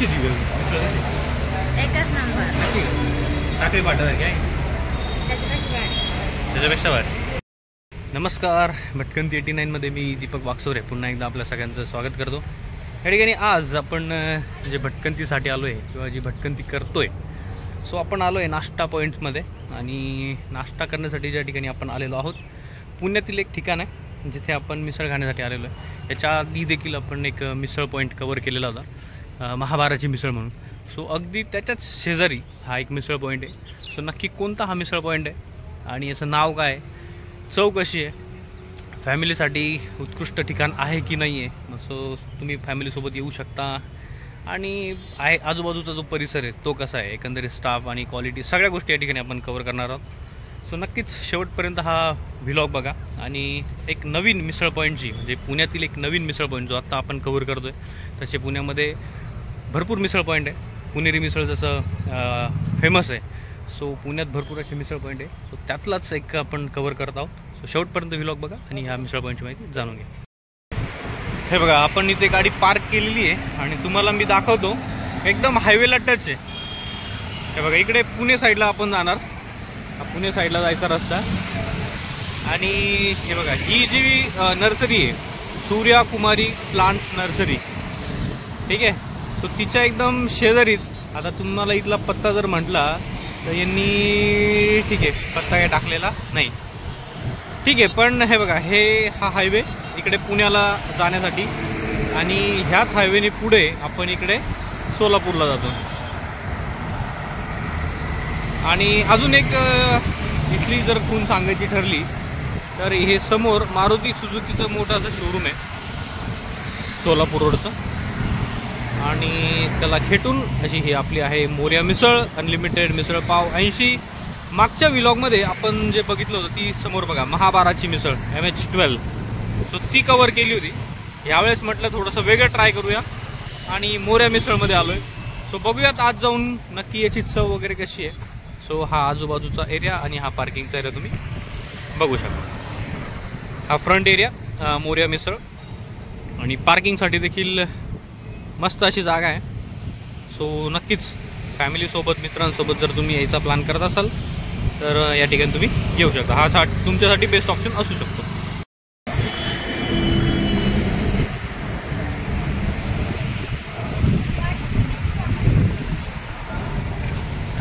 कशी ती मिसळ कशी? एकच नंबर. नक्की टाकळी पाठासारखी आहे, त्याच्यापेक्षा भारी. नमस्कार, भटकंती 89मध्ये मी दीपक वागसोरे पुन्हा एकदा आपल्या सगळ्यांचं स्वागत करतो. या ठिकाणी आज आपण जे भटकंतीसाठी आलो आहे किंवा जी भटकंती करतो आहे, सो आपण आलो आहे नाश्ता पॉईंट्समध्ये. आणि नाश्ता करण्यासाठी ज्या ठिकाणी आपण आलेलो आहोत, पुण्यातील एक ठिकाण आहे जिथे आपण मिसळ खाण्यासाठी आलेलो आहे. याच्या आधी देखील आपण एक मिसळ पॉईंट कवर केलेला होता, महाबाराची मिसळ म्हणून. सो अगदी त्याच्याच शेजारी हा एक मिसळ पॉईंट आहे. सो नक्की कोणता हा मिसळ पॉईंट आहे आणि याचं नाव काय, चव कशी आहे, फॅमिलीसाठी उत्कृष्ट ठिकाण आहे की नाही आहे. सो तुम्ही फॅमिलीसोबत येऊ शकता. आणि आहे आजूबाजूचा जो परिसर आहे तो कसा आहे, एकंदरीत स्टाफ आणि क्वालिटी सगळ्या गोष्टी या ठिकाणी आपण कवर करणार आहोत. सो नक्कीच शेवटपर्यंत हा व्लॉग बघा. आणि एक नवीन मिसळ पॉईंटची, म्हणजे पुण्यातील एक नवीन मिसळ पॉईंट जो आत्ता आपण कवर करतो आहे, तसे पुण्यामध्ये भरपूर मिसळ पॉईंट आहे. पुणेरी मिसळ जसं फेमस आहे, सो पुण्यात भरपूर असे मिसळ पॉईंट आहे. सो त्यातलाच एक आपण कवर करत आहोत. सो शेवटपर्यंत व्लॉग बघा आणि ह्या मिसळ पॉईंटची माहिती जाणून घ्या. हे बघा, आपण इथे गाडी पार्क केलेली आहे आणि तुम्हाला मी दाखवतो, एकदम हायवेला टच आहे. हे बघा, इकडे पुणे साईडला आपण जाणार, हा पुणे साईडला जायचा रस्ता. आणि हे बघा, ही जी नर्सरी आहे, सूर्या कुमारी प्लांट्स नर्सरी, ठीक आहे. सो तिच्या एकदम शेजारीच, आता तुम्हाला इथला पत्ता जर म्हटला तर यांनी, ठीक आहे पत्ता काय टाकलेला नाही, ठीक आहे. पण हे बघा, हा हायवे इकडे पुण्याला जाण्यासाठी, आणि ह्याच हायवेने पुढे आपण इकडे सोलापूरला जातो. आणि अजून एक इथली जर खूण सांगायची ठरली तर हे समोर मारुती सुझुकीचं मोठं असं शोरूम आहे सोलापूर रोडचं. आणि त्याला खेटून अशी ही आपली आहे मोर्या मिसळ, अनलिमिटेड मिसळ पाव 80. मागच्या व्लॉगमध्ये आपण जे बघितलं होतं ती समोर बघा, महाबाराची मिसळ MH12, सो ती कवर केली होती. यावेळेस म्हटलं थोडंसं वेगळं ट्राय करूया आणि मोर्या मिसळमध्ये आलो आहे. सो बघूयात आज जाऊन नक्की याची चव वगैरे कशी आहे. सो हा आजूबाजूचा एरिया आणि हा पार्किंगचा एरिया तुम्ही बघू शकता. हा फ्रंट एरिया मोर्या मिसळ, आणि पार्किंगसाठी देखील मस्त अशी जागा आहे. सो नक्कीच फॅमिलीसोबत, मित्रांसोबत जर तुम्ही यायचा प्लॅन करत असाल तर या ठिकाणी तुम्ही येऊ शकता. हा तुमच्यासाठी बेस्ट ऑप्शन असू शकतो.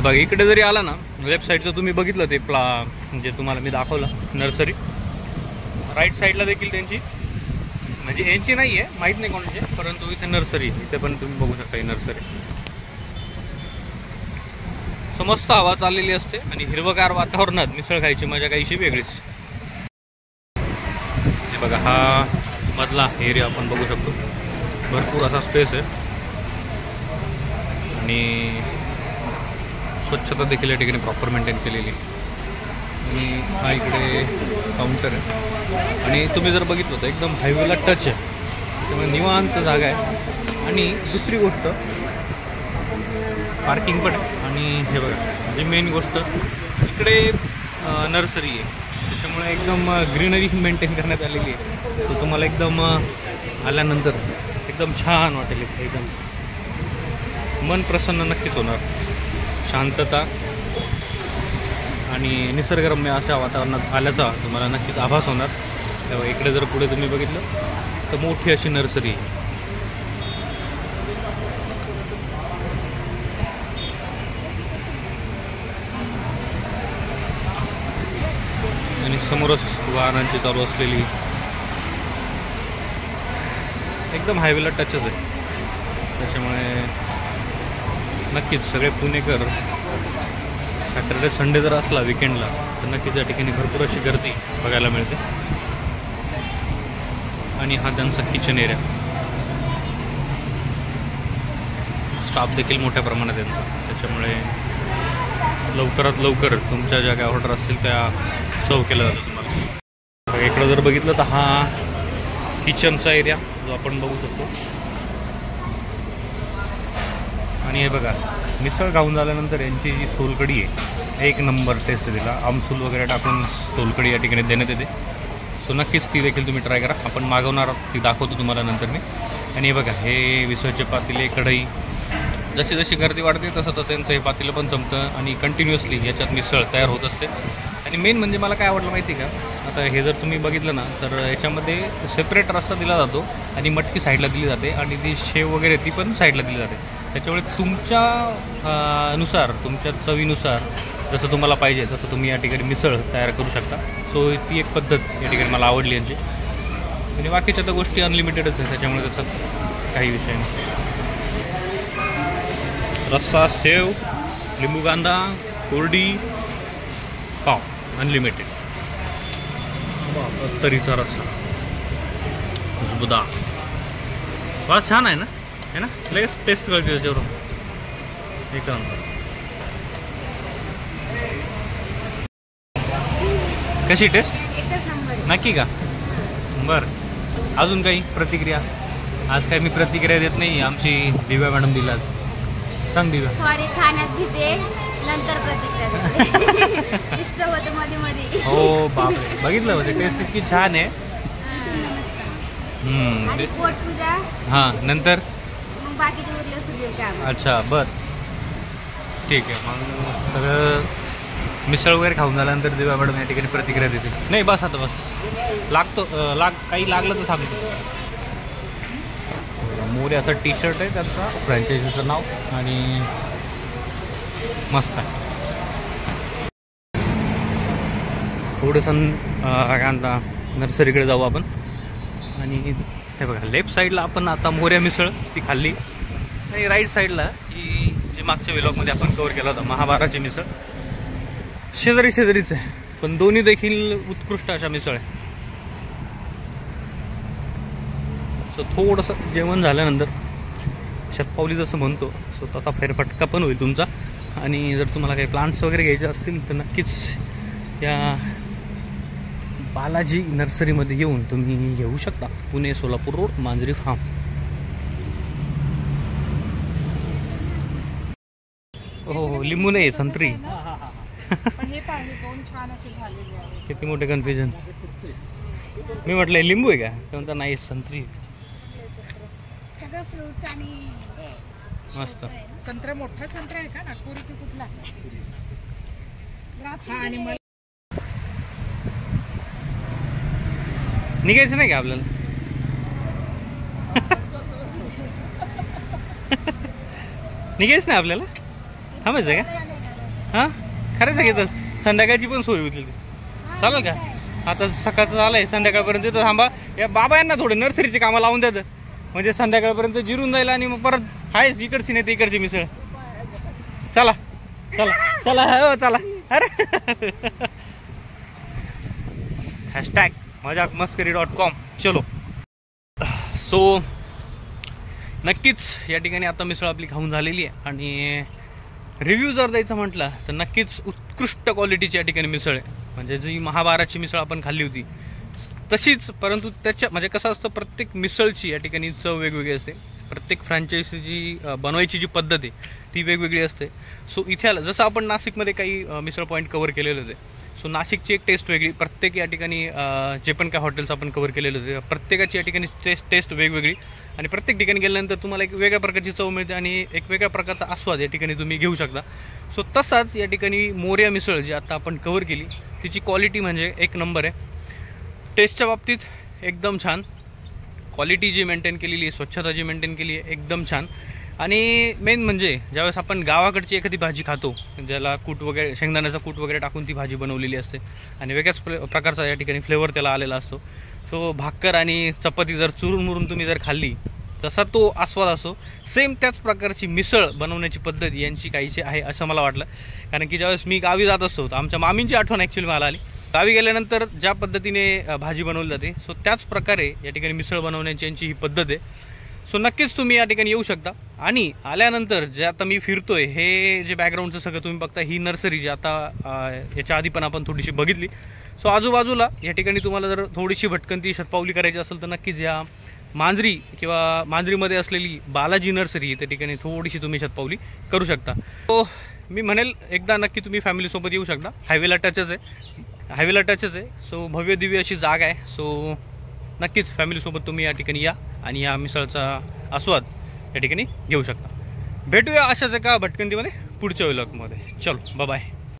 बघा, इकडे जरी आला ना, लेफ्ट साईडचं तुम्ही बघितलं ते म्हणजे तुम्हाला मी दाखवलं नर्सरी, राईट साईडला देखील त्यांची, म्हणजे यांची नाही आहे, माहीत नाही कोणाची, परंतु इथे नर्सरी, इथे पण तुम्ही बघू शकता ही नर्सरी. सो मस्त हवा चाललेली असते आणि हिरवगार वातावरणात मिसळ खायची मजा काहीशी वेगळीच. हे बघा, हा मधला एरिया आपण बघू शकतो, भरपूर असा स्पेस आहे आणि स्वच्छता देखील या ठिकाणी प्रॉपर मेंटेन केलेली. आणि हा इकडे काउंटर आहे आणि तुम्ही जर बघितलं तर एकदम हायवेला टच आहे, त्यामुळे निवांत जागा आहे. आणि दुसरी गोष्ट पार्किंग पण आहे. आणि हे बघा, म्हणजे मेन गोष्ट इकडे नर्सरी आहे, त्याच्यामुळे एकदम ग्रीनरी मेंटेन करण्यात आलेली आहे. तर तुम्हाला एकदम आल्यानंतर एकदम छान वाटेल, एकदम मन प्रसन्न नक्कीच होणार. शांतता आणि निसर्गरम्य अशा वातावरणात आल्याचा तुम्हाला नक्कीच आभास होणार. तेव्हा इकडे जर पुढे तुम्ही बघितलं तर मोठी अशी नर्सरी आहे. आणि समोरच वाहनांची चालू असलेली, एकदम हायवेला टचच आहे. त्याच्यामुळे नक्कीच सगळे पुणेकर सॅटर्डे संडे जर असला विकेंडला तर नक्कीच या ठिकाणी भरपूर अशी गर्दी बघायला मिळते. आणि हा त्यांचा किचन एरिया, स्टाफ देखील मोठ्या प्रमाणात येतो. त्याच्यामुळे लवकरात लवकर तुमच्या ज्या काय ऑर्डर असतील त्या सर्व केल्या जातं तुम्हाला. इकडं जर बघितलं तर हा किचनचा एरिया जो आपण बघू शकतो. आणि हे बघा, मिसळ खाऊन झाल्यानंतर यांची जी सोलकढी आहे एक नंबर टेस्ट दिला, आमसूल वगैरे टाकून सोलकढी या ठिकाणी देण्यात येते. सो नक्कीच ती देखील तुम्ही ट्राय करा. आपण मागवणार ती दाखवतो तुम्हाला नंतर मी. आणि हे बघा, हे विसळचे पातेले, कढई जशी जशी गर्दी वाढते तसं तसं यांचं हे पातेलं पण संपतं आणि कंटिन्युअसली याच्यात मिसळ तयार होत असते. आणि मेन म्हणजे मला काय आवडलं माहिती का, आता हे जर तुम्ही बघितलं ना तर याच्यामध्ये सेपरेट रस्सा दिला जातो आणि मटकी साईडला दिली जाते आणि ती शेव वगैरे ती पण साईडला दिली जाते. त्याच्यामुळे तुमच्या नुसार, तुमच्या चवीनुसार जसं तुम्हाला पाहिजे तसं तुम्ही या ठिकाणी मिसळ तयार करू शकता. सो ती एक पद्धत या ठिकाणी मला आवडली यांची. आणि बाकीच्या तर गोष्टी अनलिमिटेडच आहे, त्याच्यामुळे त्याचा काही विषय नाही. रस्सा, शेव, लिंबू कांदा, कोरडी, पाव अनलिमिटेड, तरीचा रस्सा, खुशबुदा, बघा छान आहे ना लगेच टेस्ट कळते त्याच्यावरून. एक नंबर. कशी टेस्ट? एकच नंबर. नक्की का? बरं. अजून काही प्रतिक्रिया? आज काय मी प्रतिक्रिया देत नाही, आमची दिव्या मॅडम दिलाच. सांग दिव्या. सॉरी, खाण्यात घेते नंतर प्रतिक्रिया देते. डिस्टर्ब होतं मध्ये मध्ये. हो बापरे, बघितलं म्हणजे टेस्ट इतकी छान आहे. आधी पोट पूजा, हां नंतर मग बाकीचे उरले सुरू काम. अच्छा बर ठीक आहे. मग सगळं मिसळ वगैरे खाऊन झाल्यानंतर दिव्या मॅडम या ठिकाणी प्रतिक्रिया देते. नाही बस आता बस, लागतो काही लागलं तर सांगतो. मोरे असा टी शर्ट आहे त्याचा, फ्रँचायझीचं नाव, आणि मस्त आहे. थोडंसं काय म्हणता नर्सरीकडे जाऊ आपण. आणि हे बघा लेफ्ट साईडला आपण आता मोऱ्या मिसळ ती खाल्ली, आणि राईट साईडला ही जे मागच्या व्लॉगमध्ये आपण कव्हर केला होता महाबाराची मिसळ. शेजारीच आहे, पण दोन्ही देखील उत्कृष्ट अशा मिसळ आहे. सो थोडंसं जेवण झाल्यानंतर शतपावली जसं म्हणतो, सो तसा फेरफटका पण होईल तुमचा. आणि जर तुम्हाला काही प्लांट्स वगैरे घ्यायचे असतील तर नक्कीच या बालाजी नर्सरीमध्ये येऊन तुम्ही घेऊ शकता. पुणे सोलापूर रोड, मांजरी फार्म. हो लिंबू नाही, संत्री. किती मोठे कन्फ्युजन. मी म्हटलं लिंबू आहे का, ते म्हणता नाही संत्री. सगळं फ्रुट्स आणि मस्त. संत्रा मोठा संत्रा आहे का नागपुरी की कुठला? आणि निघायचं नाही का आपल्याला? निघायचं नाही आपल्याला, थांबायचं का? हां खरंच घेतात. संध्याकाळची पण सोय होती, चालेल का? आता सकाळचं झालंय, संध्याकाळपर्यंत येतो. थांबा, या बाबा यांना थोडे नर्सरीचे कामं लावून द्यात, म्हणजे संध्याकाळपर्यंत जिरून जाईल आणि मग परत आहेच इकडची नाही ते इकडची मिसळ. चला चला चला हो चला. अरे हॅशटॅग मजाकमस्करी.com. चलो. सो नक्कीच या ठिकाणी आता मिसळ आपली खाऊन झालेली आहे, आणि रिव्ह्यू जर द्यायचं म्हटलं तर नक्कीच उत्कृष्ट क्वालिटीची या ठिकाणी मिसळ आहे. म्हणजे जी महाबाराची मिसळ आपण खाल्ली होती तशीच, परंतु त्याच्या म्हणजे कसं असतं, प्रत्येक मिसळची या ठिकाणी चव वेगवेगळी असते. प्रत्येक फ्रँचायझी जी बनवायची जी पद्धत आहे ती वेगवेगळी असते. सो इथे जसं आपण नाशिकमध्ये काही मिसळ पॉईंट कव्हर केलेले होते, सो नाशिकची एक टेस्ट वेगळी, प्रत्येक या ठिकाणी जे पण काय हॉटेल्स आपण कव्हर केलेले होते प्रत्येकाची या ठिकाणी टेस्ट वेगवेगळी, आणि प्रत्येक ठिकाणी गेल्यानंतर तुम्हाला एक वेगळ्या प्रकारची चव मिळते आणि एक वेगळ्या प्रकारचा आस्वाद या ठिकाणी तुम्ही घेऊ शकता. सो तसाच या ठिकाणी मोऱ्या मिसळ जी आता आपण कव्हर केली तिची क्वालिटी म्हणजे एक नंबर आहे. टेस्टच्या बाबतीत एकदम छान, क्वालिटी जी मेंटेन केलेली आहे, स्वच्छता जी मेंटेन केली आहे एकदम छान. आणि मेन म्हणजे ज्यावेळेस आपण गावाकडची एखादी भाजी खातो, ज्याला कूट वगैरे, शेंगदाण्याचा कूट वगैरे टाकून ती भाजी बनवलेली असते आणि वेगळ्याच प्रकारचा या ठिकाणी फ्लेवर त्याला आलेला असतो. सो भाकर आणि चपाती जर चुरून मुरून तुम्ही जर खाल्ली तसा तो आस्वाद असो. सेम त्याच प्रकारची मिसळ बनवण्याची पद्धत यांची काहीशी आहे असं मला वाटलं. कारण की ज्यावेळेस मी गावी जात असतो तर आमच्या मामींची आठवण ॲक्च्युअली मला आली. गावी गेल्यानंतर ज्या पद्धतीने भाजी बनवली जाते, सो त्याच प्रकारे या ठिकाणी मिसळ बनवण्याची यांची ही पद्धत आहे. सो नक्कीच तुम्ही या ठिकाणी येऊ शकता. आणि आल्यानंतर जे आता मी फिरतोय, हे जे बॅकग्राऊंडचं सगळं तुम्ही बघता, ही नर्सरी जी आता याच्या आधी पण आपण थोडीशी बघितली. सो आजूबाजूला या ठिकाणी तुम्हाला जर थोडीशी भटकंती शतपावली करायची असेल तर नक्कीच या मांजरी किंवा मांजरीमध्ये असलेली बालाजी नर्सरी त्या ठिकाणी थोडीशी तुम्ही शतपावली करू शकता. सो मी म्हणेल एकदा नक्की तुम्ही फॅमिलीसोबत येऊ शकता. हायवेला टचच आहे. सो भव्य दिव्य अशी जागा आहे. सो नक्कीच फॅमिलीसोबत तुम्ही या ठिकाणी या आणि या मिसळचा आस्वाद या ठिकाणी घेऊ शकता. भेटूया अशाच एका भटकंतीमध्ये पुढच्या व्लॉगमध्ये. चलो बाय.